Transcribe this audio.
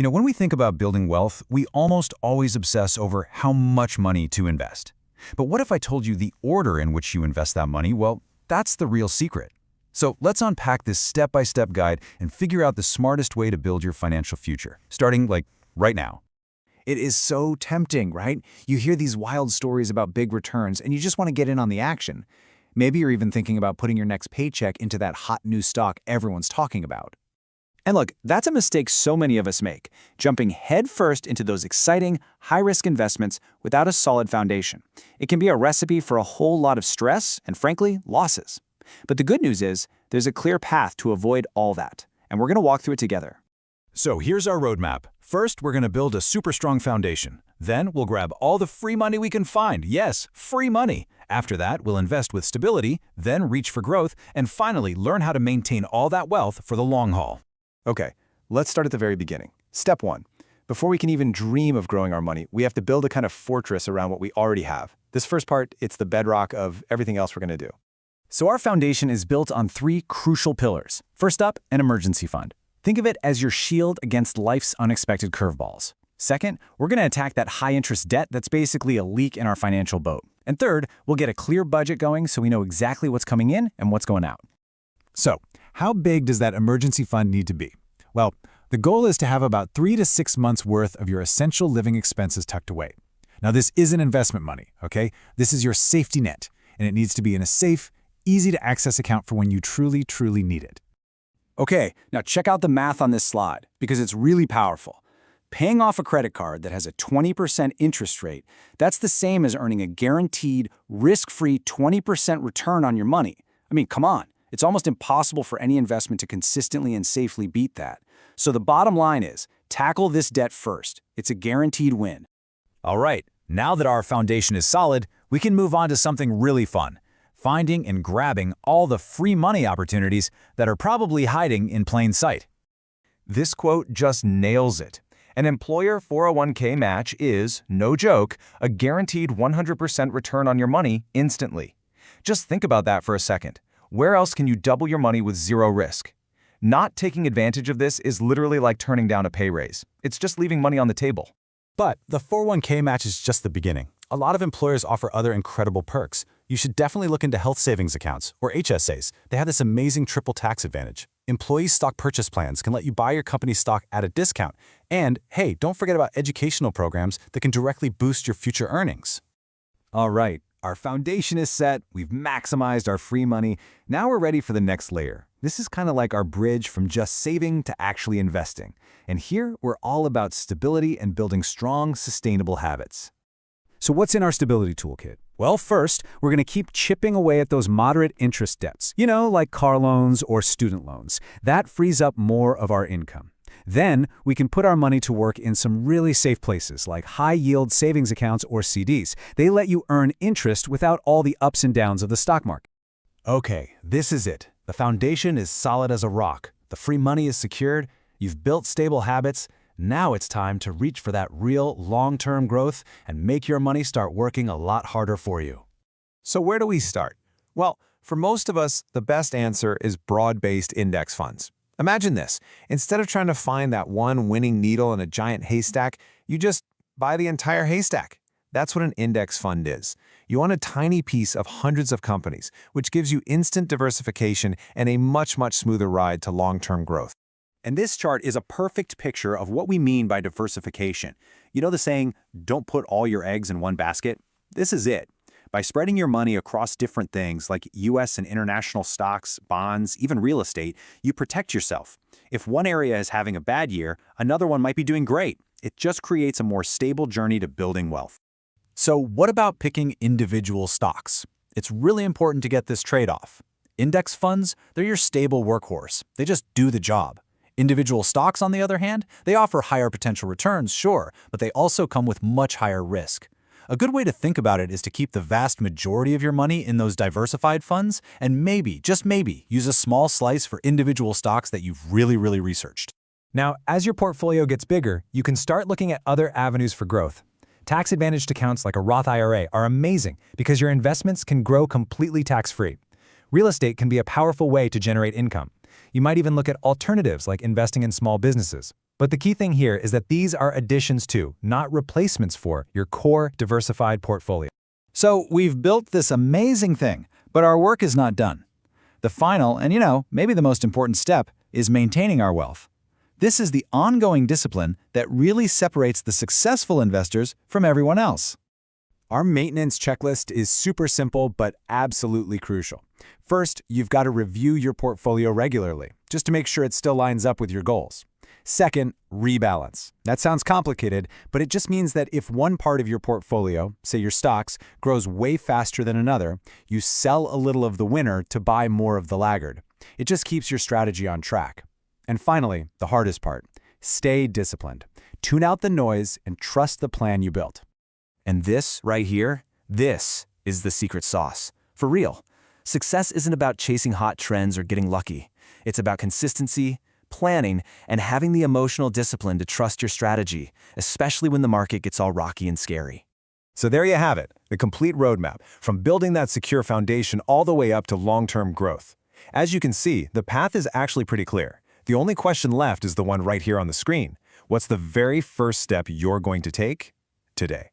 When we think about building wealth, we almost always obsess over how much money to invest. But what if I told you the order in which you invest that money? Well, that's the real secret. So let's unpack this step-by-step guide and figure out the smartest way to build your financial future, starting right now. It is so tempting, right? You hear these wild stories about big returns and you just want to get in on the action. Maybe you're even thinking about putting your next paycheck into that hot new stock everyone's talking about. And look, that's a mistake so many of us make, jumping headfirst into those exciting, high-risk investments without a solid foundation. It can be a recipe for a whole lot of stress and, frankly, losses. But the good news is, there's a clear path to avoid all that, and we're going to walk through it together. So here's our roadmap. First, we're going to build a super strong foundation. Then we'll grab all the free money we can find. Yes, free money. After that, we'll invest with stability, then reach for growth, and finally learn how to maintain all that wealth for the long haul. Okay, let's start at the very beginning. Step 1. Before we can even dream of growing our money, we have to build a kind of fortress around what we already have. This first part, it's the bedrock of everything else we're going to do. So our foundation is built on 3 crucial pillars. First up, an emergency fund. Think of it as your shield against life's unexpected curveballs. Second, we're going to attack that high-interest debt that's basically a leak in our financial boat. And third, we'll get a clear budget going so we know exactly what's coming in and what's going out. So, how big does that emergency fund need to be? Well, the goal is to have about 3 to 6 months worth of your essential living expenses tucked away. Now, this isn't investment money, okay? This is your safety net, and it needs to be in a safe, easy-to-access account for when you truly, truly need it. Okay, now check out the math on this slide, because it's really powerful. Paying off a credit card that has a 20% interest rate, that's the same as earning a guaranteed, risk-free 20% return on your money. I mean, come on. It's almost impossible for any investment to consistently and safely beat that. So the bottom line is, tackle this debt first. It's a guaranteed win. All right, now that our foundation is solid, we can move on to something really fun. Finding and grabbing all the free money opportunities that are probably hiding in plain sight. This quote just nails it. An employer 401k match is, no joke, a guaranteed 100% return on your money instantly. Just think about that for a second. Where else can you double your money with zero risk? Not taking advantage of this is literally like turning down a pay raise. It's just leaving money on the table. But the 401k match is just the beginning. A lot of employers offer other incredible perks. You should definitely look into health savings accounts, or HSAs. They have this amazing triple tax advantage. Employee stock purchase plans can let you buy your company's stock at a discount. And, hey, don't forget about educational programs that can directly boost your future earnings. All right, our foundation is set, we've maximized our free money, now we're ready for the next layer. This is kind of like our bridge from just saving to actually investing. And here, we're all about stability and building strong, sustainable habits. So what's in our stability toolkit? Well, first, we're going to keep chipping away at those moderate interest debts, like car loans or student loans. That frees up more of our income. Then, we can put our money to work in some really safe places like high-yield savings accounts or CDs. They let you earn interest without all the ups and downs of the stock market. Okay, this is it. The foundation is solid as a rock. The free money is secured. You've built stable habits. Now it's time to reach for that real, long-term growth and make your money start working a lot harder for you. So where do we start? Well, for most of us, the best answer is broad-based index funds. Imagine this. Instead of trying to find that one winning needle in a giant haystack, you just buy the entire haystack. That's what an index fund is. You own a tiny piece of hundreds of companies, which gives you instant diversification and a much, much smoother ride to long-term growth. And this chart is a perfect picture of what we mean by diversification. You know the saying, don't put all your eggs in one basket? This is it. By spreading your money across different things like US and international stocks, bonds, even real estate, you protect yourself. If one area is having a bad year, another one might be doing great. It just creates a more stable journey to building wealth. So what about picking individual stocks? It's really important to get this trade-off. Index funds, they're your stable workhorse. They just do the job. Individual stocks, on the other hand, they offer higher potential returns, sure, but they also come with much higher risk. A good way to think about it is to keep the vast majority of your money in those diversified funds and maybe, just maybe, use a small slice for individual stocks that you've really researched. Now, as your portfolio gets bigger, you can start looking at other avenues for growth. Tax-advantaged accounts like a Roth IRA are amazing because your investments can grow completely tax-free. Real estate can be a powerful way to generate income. You might even look at alternatives like investing in small businesses. But the key thing here is that these are additions to, not replacements for, your core diversified portfolio. So we've built this amazing thing, but our work is not done. The final, and maybe the most important step, is maintaining our wealth. This is the ongoing discipline that really separates the successful investors from everyone else. Our maintenance checklist is super simple but absolutely crucial. First, you've got to review your portfolio regularly, just to make sure it still lines up with your goals. Second, rebalance. That sounds complicated, but it just means that if one part of your portfolio, say your stocks, grows way faster than another, you sell a little of the winner to buy more of the laggard. It just keeps your strategy on track. And finally, the hardest part, stay disciplined. Tune out the noise and trust the plan you built. And this, right here, this is the secret sauce. For real. Success isn't about chasing hot trends or getting lucky. It's about consistency, planning, and having the emotional discipline to trust your strategy, especially when the market gets all rocky and scary. So there you have it, the complete roadmap, from building that secure foundation all the way up to long-term growth. As you can see, the path is actually pretty clear. The only question left is the one right here on the screen. What's the very first step you're going to take today?